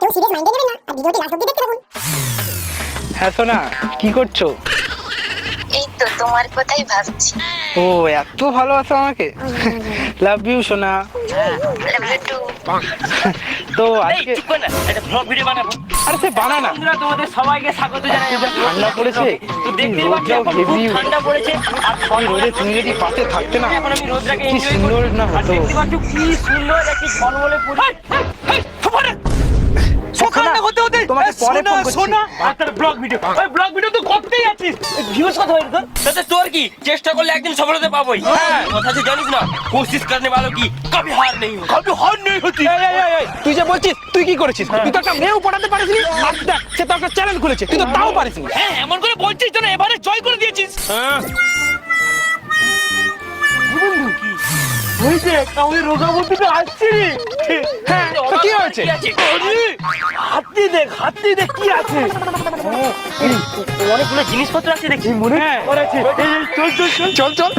কেউ সিরিয়াস মাইন্ডে নেবেন না আর ভিডিওটি লাস্ট অবধি দেখতে থাকুন। হ্যাঁ সোনা, কি করছো? এই তো তোমার কথাই ভাবছি। ও এত ভালোবাসো আমাকে। লাভ ইউ সোনা। তো আজকে একটা ব্লগ ভিডিও বানাবো। আরে সে বানানা। বন্ধুরা তোমাদের সবাইকে স্বাগত জানাই। ঠান্ডা পড়েছে, তো দেখতেই রোদ পাচ্ছ যাও এখন হেভি। খুব ঠান্ডা পড়েছে আর ওই রোদে তুমি যদি পাশে থাকতে না, এখন আমি রোদটাকে কি এনজয় সুন্দর করি। না আর হতো। দেখতে পাচ্ছ কি সুন্দর একটি ঝলমলে সকালটা হতে হতে তোমাকে পরে ফোন করছি। শোনা একটা ব্লগ ভিডিও। ওই ব্লগ ভিডিও তো করতেই আছিস, ভিউজ কত হয়েছে তোর? তাতে তোর কি, চেষ্টা করলে একদিন সফলতা পাবোই। হ্যাঁ কথা তুই জানিস না, কোশিশ করনে वालों की कभी हार नहीं होती। कभी हार नहीं होती। তুই যে বলছিস তুই কি করেছিস? তুই তো একটা মেয়েও পড়াতে পারিসনি। আর দেখ সে তো একটা চ্যানেল খুলেছে, তুই তো তাও পারিসনি। হ্যাঁ এমন করে বলছিস তো না, এবারে জয় করে দিয়েছিস। হ্যাঁ হয়েছে, আমাদের রোগা বন্ধুটা আসছে রে। হ্যাঁ তো কি হয়েছে? হাতি দেখ কি আছে। অনেকগুলো জিনিসপত্র আছে দেখছি মনে আছে। চল চল চল চল চল।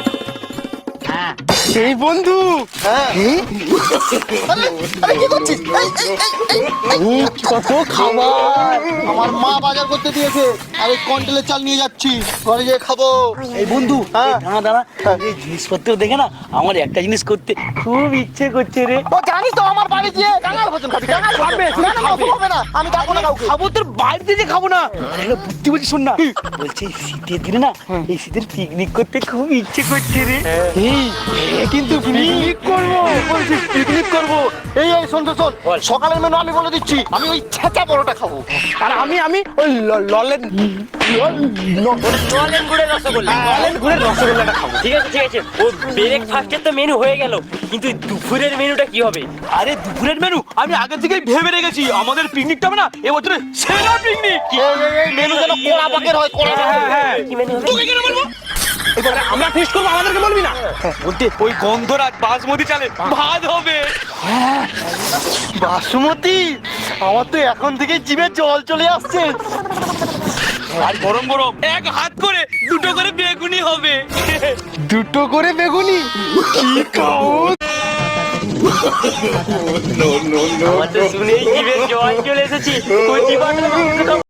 সেই বন্ধু কত খাবার আমার মা বাজার করতে দিয়েছে, আর এই কন্ট্রোলের চাল নিয়ে যাচ্ছি, ঘরে গিয়ে খাবো। এই বন্ধু হ্যাঁ। দাঁড়া এই জিনিসপত্র দেখে না আমার একটা জিনিস করতে খুব ইচ্ছে করছে রে। ও জানিস তো আমার বাড়ি দিয়ে কাঙাল ভোজন খাবি, কাঙাল খাবে না না অসুখ হবে না, আমি খাবো না কাউকে। খাবো তোর বাড়িতে যে খাবো না। আরে বুদ্ধি বলছি শোন না, বলছি এই শীতের দিনে না এই শীতের পিকনিক করতে খুব ইচ্ছে করছে রে। কিন্তু পিকনিক করবো। বলছিস পিকনিক করবো? এই এই শোন তো শোন, সকালের মেনু আমি বলে দিচ্ছি, আমি ওই ছেঁচা পরোটা খাবো। আর আমি ওই ললেন নলেন গুড়ের রসগোল্লা। গুড়ের রসগোল্লাটা খাবো। ঠিক আছে ও ব্রেকফাস্টের তো মেনু হয়ে গেল, কিন্তু দুপুরের মেনুটা কি হবে? আরে দুপুরের মেনু আমি আগে থেকেই ভেবে রেখেছি। আমাদের পিকনিকটা হবে না এবছরে সেরা পিকনিক। এই মেনু যেন কোড়া বাকের হয়, কোড়া বাকের। কি মেনু হবে? তোকে কেন বলবো? এবারে আমরা ফিস্ট করবো, আমাদেরকে বলবি না? বলতে ওই গন্ধরাজ বাসমতি চালে ভাত হবে। বাসমতি, আমার তো এখন থেকে জিভে জল চলে আসছে। আর গরম গরম এক হাত করে দুটো করে বেগুনি হবে। দুটো করে বেগুনি কি খাও? আমার তো শুনেই জিভে জল চলে এসেছি।